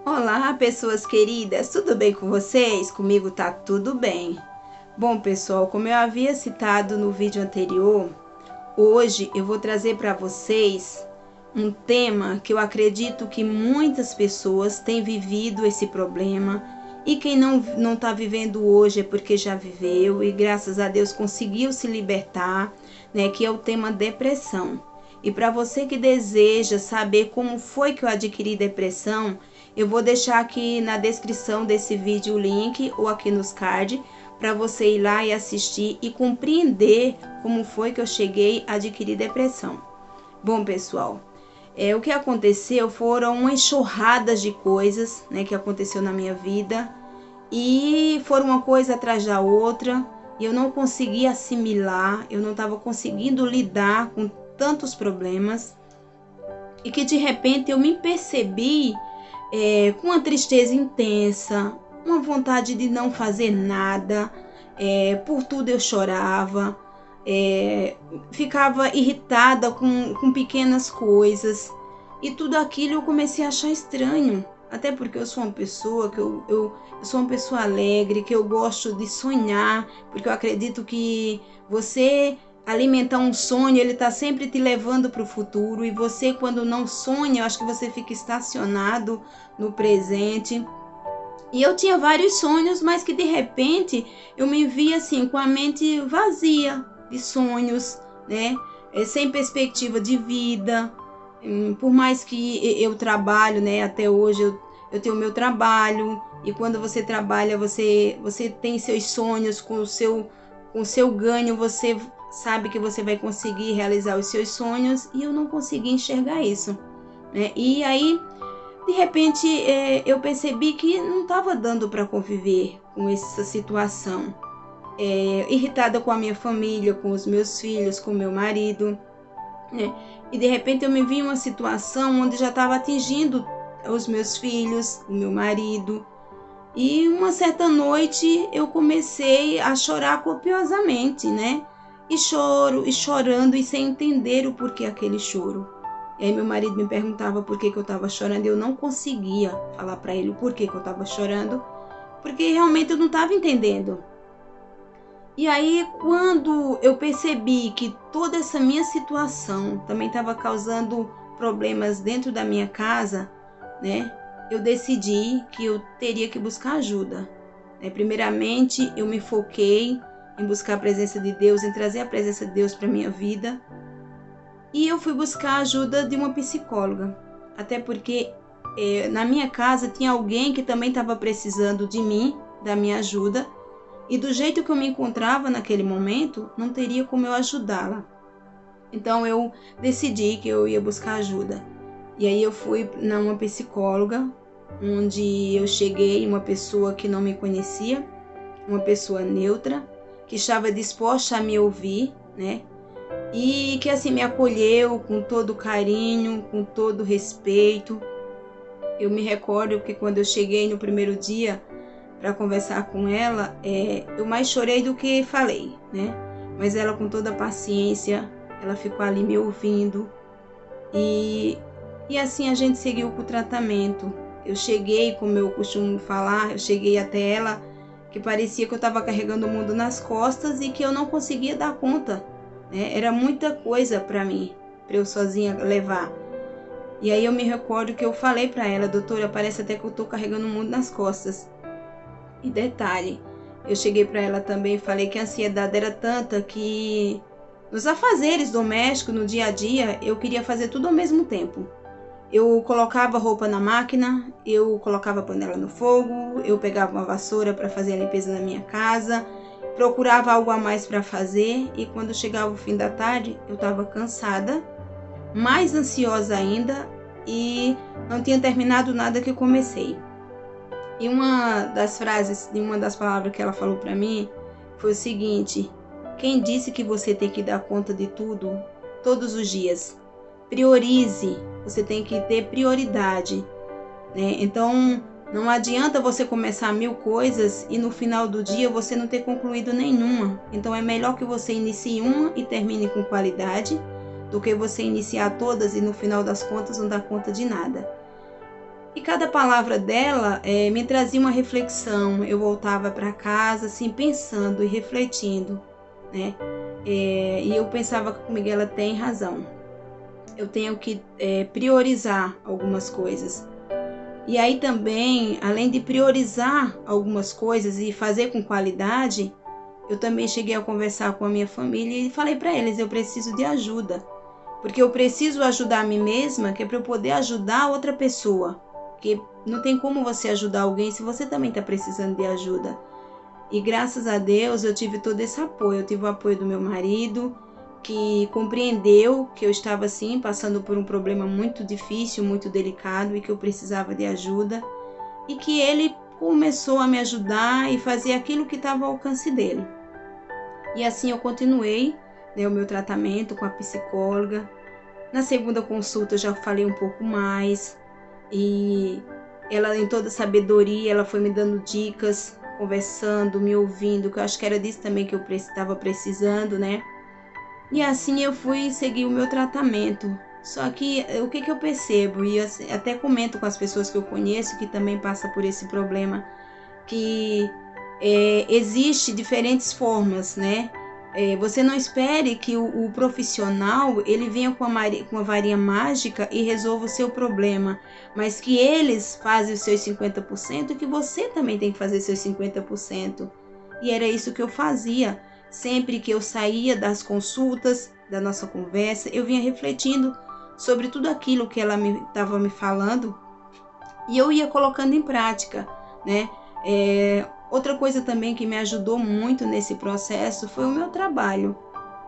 Olá, pessoas queridas, tudo bem com vocês? Comigo tá tudo bem. Bom, pessoal, como eu havia citado no vídeo anterior, hoje eu vou trazer para vocês um tema que eu acredito que muitas pessoas têm vivido esse problema, e quem não está vivendo hoje é porque já viveu e graças a Deus conseguiu se libertar, né? Que é o tema depressão. E para você que deseja saber como foi que eu adquiri depressão, eu vou deixar aqui na descrição desse vídeo o link ou aqui nos cards para você ir lá e assistir e compreender como foi que eu cheguei a adquirir depressão. Bom, pessoal, o que aconteceu foram umas enxurradas de coisas, né, que aconteceu na minha vida, e foram uma coisa atrás da outra, e eu não conseguia assimilar, eu não estava conseguindo lidar com tantos problemas, e que de repente eu me percebi com uma tristeza intensa, uma vontade de não fazer nada, por tudo eu chorava, ficava irritada com pequenas coisas, e tudo aquilo eu comecei a achar estranho, até porque eu sou uma pessoa que eu sou uma pessoa alegre, que eu gosto de sonhar, porque eu acredito que você alimentar um sonho, ele está sempre te levando para o futuro, e você quando não sonha, eu acho que você fica estacionado no presente. E eu tinha vários sonhos, mas que de repente eu me via assim com a mente vazia de sonhos, né? Sem perspectiva de vida. Por mais que eu trabalho, né? Até hoje eu tenho o meu trabalho, e quando você trabalha, você tem seus sonhos com o seu ganho, você sabe que você vai conseguir realizar os seus sonhos, e eu não consegui enxergar isso, né? E aí de repente eu percebi que não estava dando para conviver com essa situação, irritada com a minha família, com os meus filhos, com meu marido, né? E de repente eu me vi em uma situação onde já estava atingindo os meus filhos, o meu marido, e uma certa noite eu comecei a chorar copiosamente, né? E chorando e sem entender o porquê aquele choro. E aí meu marido me perguntava por que eu estava chorando, e eu não conseguia falar para ele o porquê que eu estava chorando, porque realmente eu não estava entendendo. E aí quando eu percebi que toda essa minha situação também estava causando problemas dentro da minha casa, né? Eu decidi que eu teria que buscar ajuda. Primeiramente, eu me foquei em buscar a presença de Deus, em trazer a presença de Deus para minha vida. E eu fui buscar a ajuda de uma psicóloga, até porque na minha casa tinha alguém que também estava precisando de mim, da minha ajuda, e do jeito que eu me encontrava naquele momento, não teria como eu ajudá-la. Então eu decidi que eu ia buscar ajuda. E aí eu fui numa psicóloga, onde eu cheguei, uma pessoa que não me conhecia, uma pessoa neutra, que estava disposta a me ouvir, né? E que assim me acolheu com todo carinho, com todo respeito. Eu me recordo que quando eu cheguei no primeiro dia para conversar com ela, eu mais chorei do que falei, né? Mas ela, com toda a paciência, ela ficou ali me ouvindo, e assim a gente seguiu com o tratamento. Eu cheguei, como eu costumo falar, eu cheguei até ela que parecia que eu estava carregando o mundo nas costas e que eu não conseguia dar conta, né? Era muita coisa para mim, para eu sozinha levar. E aí eu me recordo que eu falei para ela: doutora, parece até que eu estou carregando o mundo nas costas. E detalhe, eu cheguei para ela também e falei que a ansiedade era tanta que nos afazeres domésticos, no dia a dia, eu queria fazer tudo ao mesmo tempo. Eu colocava roupa na máquina, eu colocava a panela no fogo, eu pegava uma vassoura para fazer a limpeza na minha casa, procurava algo a mais para fazer, e quando chegava o fim da tarde, eu estava cansada, mais ansiosa ainda, e não tinha terminado nada que eu comecei. E uma das frases, uma das palavras que ela falou para mim foi o seguinte: quem disse que você tem que dar conta de tudo todos os dias? Priorize, você tem que ter prioridade, né? Então não adianta você começar 1000 coisas e no final do dia você não ter concluído nenhuma. Então é melhor que você inicie uma e termine com qualidade, do que você iniciar todas e no final das contas não dar conta de nada. E cada palavra dela me trazia uma reflexão. Eu voltava para casa assim pensando e refletindo, né? E eu pensava comigo, ela tem razão. Eu tenho que priorizar algumas coisas. E aí também, além de priorizar algumas coisas e fazer com qualidade, eu também cheguei a conversar com a minha família e falei para eles, eu preciso de ajuda. Porque eu preciso ajudar a mim mesma, que é para eu poder ajudar outra pessoa. Porque não tem como você ajudar alguém se você também está precisando de ajuda. E graças a Deus eu tive todo esse apoio. Eu tive o apoio do meu marido, que compreendeu que eu estava assim, passando por um problema muito difícil, muito delicado e que eu precisava de ajuda. E que ele começou a me ajudar e fazer aquilo que estava ao alcance dele. E assim eu continuei, né, o meu tratamento com a psicóloga. Na segunda consulta eu já falei um pouco mais e ela, em toda sabedoria, ela foi me dando dicas, conversando, me ouvindo, que eu acho que era disso também que eu estava precisando, né? E assim eu fui seguir o meu tratamento. Só que o que eu percebo, e até comento com as pessoas que eu conheço que também passam por esse problema, que existe diferentes formas, né? Você não espere que o profissional ele venha com uma varinha mágica e resolva o seu problema, mas que eles fazem os seus 50% e que você também tem que fazer seus 50%. E era isso que eu fazia. Sempre que eu saía das consultas, da nossa conversa, eu vinha refletindo sobre tudo aquilo que ela estava me falando e eu ia colocando em prática, né? Outra coisa também que me ajudou muito nesse processo foi o meu trabalho.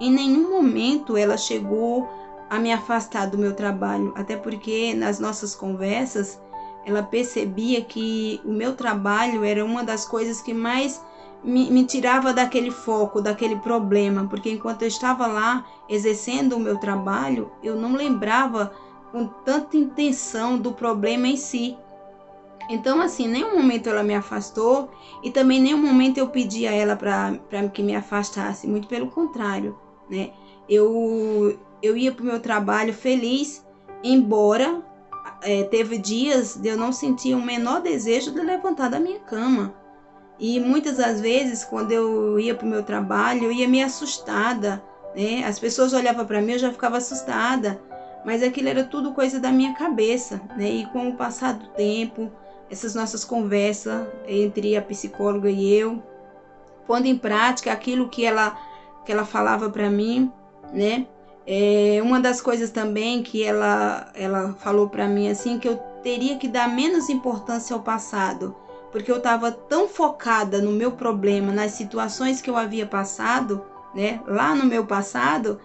Em nenhum momento ela chegou a me afastar do meu trabalho, até porque nas nossas conversas ela percebia que o meu trabalho era uma das coisas que mais me tirava daquele foco, daquele problema, porque enquanto eu estava lá exercendo o meu trabalho, eu não lembrava com tanta intenção do problema em si. Então, assim, nenhum momento ela me afastou e também nenhum momento eu pedi a ela para que me afastasse, muito pelo contrário, né? Eu ia para o meu trabalho feliz, embora teve dias de eu não sentir o menor desejo de levantar da minha cama. E muitas das vezes, quando eu ia para o meu trabalho, eu ia meio assustada, né? As pessoas olhavam para mim, eu já ficava assustada, mas aquilo era tudo coisa da minha cabeça, né? E com o passar do tempo, essas nossas conversas entre a psicóloga e eu, pondo em prática aquilo que ela falava para mim, né? Uma das coisas também que ela falou para mim assim, que eu teria que dar menos importância ao passado, porque eu estava tão focada no meu problema, nas situações que eu havia passado, né, lá no meu passado,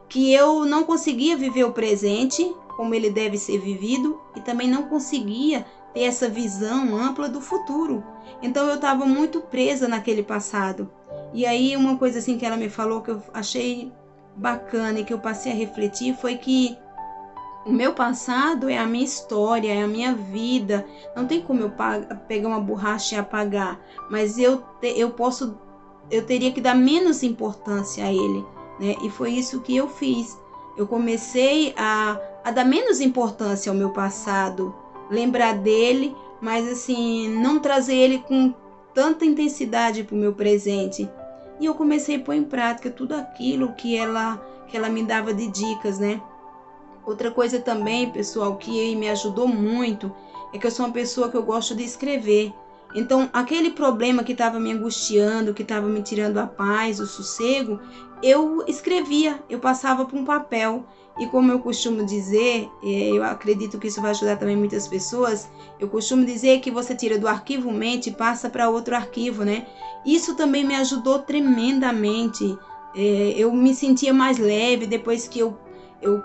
que eu não conseguia viver o presente como ele deve ser vivido e também não conseguia ter essa visão ampla do futuro. Então eu estava muito presa naquele passado. E aí uma coisa assim que ela me falou que eu achei bacana e que eu passei a refletir foi que o meu passado é a minha história, é a minha vida. Não tem como eu pegar uma borracha e apagar, mas eu teria que dar menos importância a ele, né? E foi isso que eu fiz. Eu comecei a dar menos importância ao meu passado, lembrar dele, mas assim, não trazer ele com tanta intensidade para o meu presente. E eu comecei a pôr em prática tudo aquilo que ela me dava de dicas, né? Outra coisa também, pessoal, que me ajudou muito é que eu sou uma pessoa que eu gosto de escrever. Então, aquele problema que estava me angustiando, que estava me tirando a paz, o sossego, eu escrevia, eu passava para um papel. E como eu costumo dizer, eu acredito que isso vai ajudar também muitas pessoas, eu costumo dizer que você tira do arquivo mente e passa para outro arquivo, né? Isso também me ajudou tremendamente. Eu me sentia mais leve depois que eu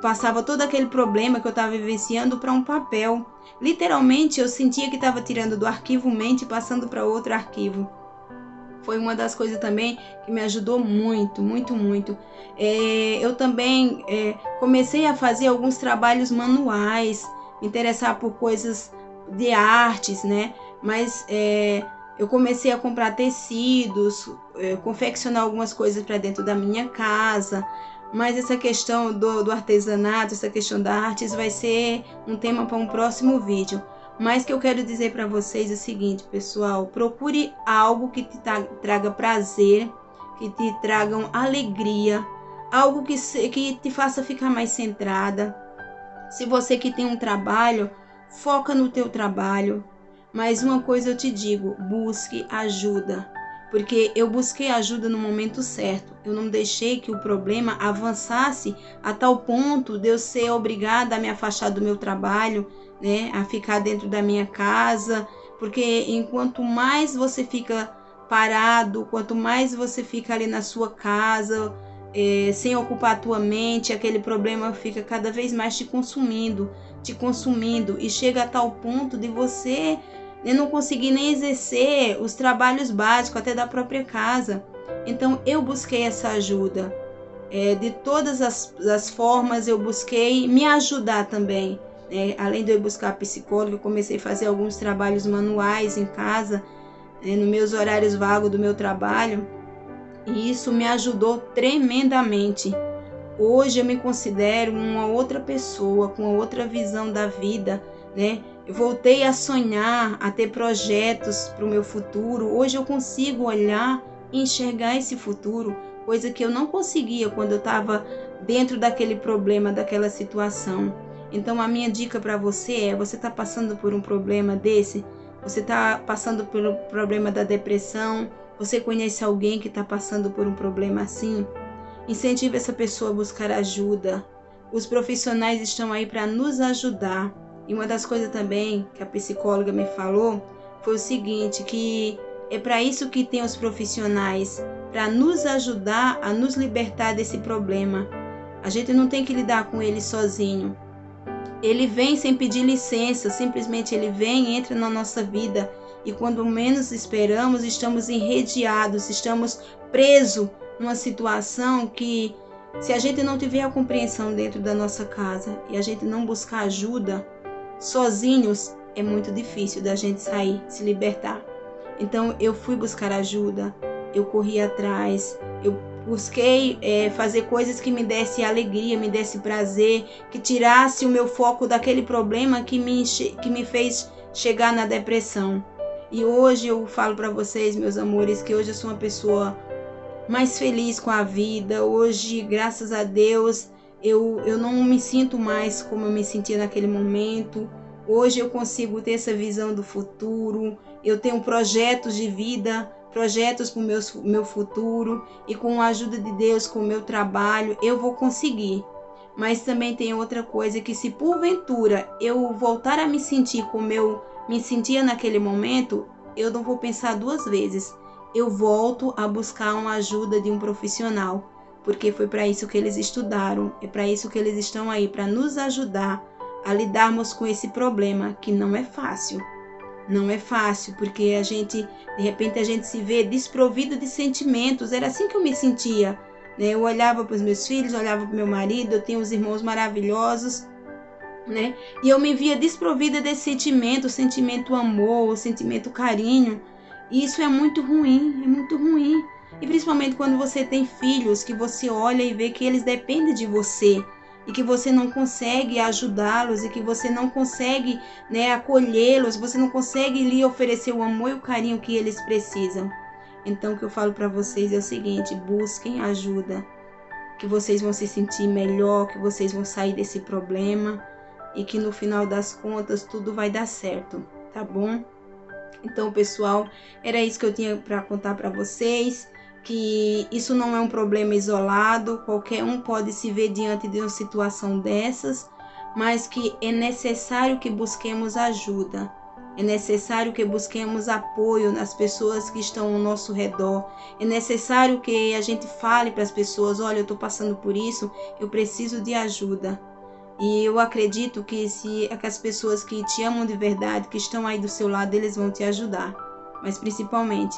passava todo aquele problema que eu estava vivenciando para um papel. Literalmente, eu sentia que estava tirando do arquivo mente e passando para outro arquivo. Foi uma das coisas também que me ajudou muito, muito, muito. Eu também comecei a fazer alguns trabalhos manuais, me interessar por coisas de artes, né? Mas eu comecei a comprar tecidos, confeccionar algumas coisas para dentro da minha casa. Mas essa questão do artesanato, essa questão da arte, isso vai ser um tema para um próximo vídeo. Mas que eu quero dizer para vocês é o seguinte, pessoal, procure algo que te traga prazer, que te tragam alegria, algo que te faça ficar mais centrada. Se você que tem um trabalho, foca no teu trabalho. Mas uma coisa eu te digo, busque ajuda. Porque eu busquei ajuda no momento certo. Eu não deixei que o problema avançasse a tal ponto de eu ser obrigada a me afastar do meu trabalho, né? A ficar dentro da minha casa. Porque enquanto mais você fica parado, quanto mais você fica ali na sua casa, sem ocupar a tua mente, aquele problema fica cada vez mais te consumindo, e chega a tal ponto de você não conseguir nem exercer os trabalhos básicos até da própria casa. Então eu busquei essa ajuda. De todas as formas eu busquei me ajudar também. Além de eu buscar psicólogo, eu comecei a fazer alguns trabalhos manuais em casa, nos meus horários vagos do meu trabalho. E isso me ajudou tremendamente. Hoje eu me considero uma outra pessoa, com outra visão da vida, né? Eu voltei a sonhar, a ter projetos para o meu futuro. Hoje eu consigo olhar e enxergar esse futuro, coisa que eu não conseguia quando eu estava dentro daquele problema, daquela situação. Então a minha dica para você é, você está passando por um problema desse? Você está passando pelo problema da depressão? Você conhece alguém que está passando por um problema assim? Incentive essa pessoa a buscar ajuda. Os profissionais estão aí para nos ajudar. E uma das coisas também que a psicóloga me falou foi o seguinte, que é para isso que tem os profissionais, para nos ajudar a nos libertar desse problema. A gente não tem que lidar com ele sozinho. Ele vem sem pedir licença, simplesmente ele vem e entra na nossa vida. E quando menos esperamos, estamos enredeados, estamos presos numa situação que, se a gente não tiver a compreensão dentro da nossa casa e a gente não buscar ajuda, sozinhos é muito difícil da gente sair, se libertar. Então eu fui buscar ajuda, eu corri atrás, eu busquei fazer coisas que me desse alegria, me desse prazer, que tirasse o meu foco daquele problema que me fez chegar na depressão. E hoje eu falo para vocês, meus amores, que hoje eu sou uma pessoa mais feliz com a vida. Hoje, graças a Deus, eu não me sinto mais como eu me sentia naquele momento. Hoje eu consigo ter essa visão do futuro. Eu tenho projetos de vida, projetos para o meu futuro. E com a ajuda de Deus, com o meu trabalho, eu vou conseguir. Mas também tem outra coisa, que se porventura eu voltar a me sentir como eu me sentia naquele momento, eu não vou pensar duas vezes. Eu volto a buscar uma ajuda de um profissional, porque foi para isso que eles estudaram, é para isso que eles estão aí, para nos ajudar a lidarmos com esse problema, que não é fácil. Não é fácil, porque de repente a gente se vê desprovido de sentimentos. Era assim que eu me sentia, né? Eu olhava para os meus filhos, olhava para o meu marido, eu tenho uns irmãos maravilhosos, né? E eu me via desprovida desse sentimento, o sentimento amor, o sentimento carinho. E isso é muito ruim, é muito ruim. E principalmente quando você tem filhos, que você olha e vê que eles dependem de você, e que você não consegue ajudá-los, e que você não consegue, né, acolhê-los, você não consegue lhe oferecer o amor e o carinho que eles precisam. Então o que eu falo para vocês é o seguinte, busquem ajuda, que vocês vão se sentir melhor, que vocês vão sair desse problema, e que no final das contas tudo vai dar certo, tá bom? Então, pessoal, era isso que eu tinha para contar para vocês, que isso não é um problema isolado, qualquer um pode se ver diante de uma situação dessas, mas que é necessário que busquemos ajuda, é necessário que busquemos apoio nas pessoas que estão ao nosso redor, é necessário que a gente fale para as pessoas, olha, eu estou passando por isso, eu preciso de ajuda. E eu acredito que as pessoas que te amam de verdade, que estão aí do seu lado, eles vão te ajudar. Mas principalmente,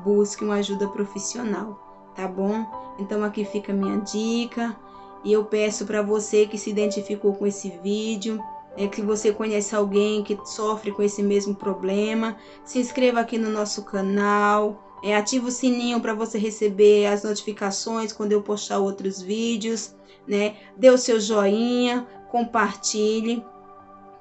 busque uma ajuda profissional, tá bom? Então aqui fica a minha dica. E eu peço para você que se identificou com esse vídeo, que você conhece alguém que sofre com esse mesmo problema, se inscreva aqui no nosso canal, ativa o sininho para você receber as notificações quando eu postar outros vídeos, né? Dê o seu joinha, compartilhe,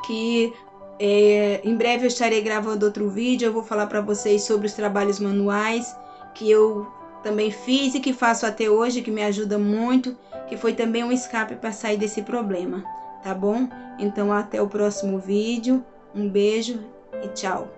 que Em breve eu estarei gravando outro vídeo, eu vou falar para vocês sobre os trabalhos manuais que eu também fiz e que faço até hoje, que me ajuda muito, que foi também um escape para sair desse problema, tá bom? Então até o próximo vídeo, um beijo e tchau!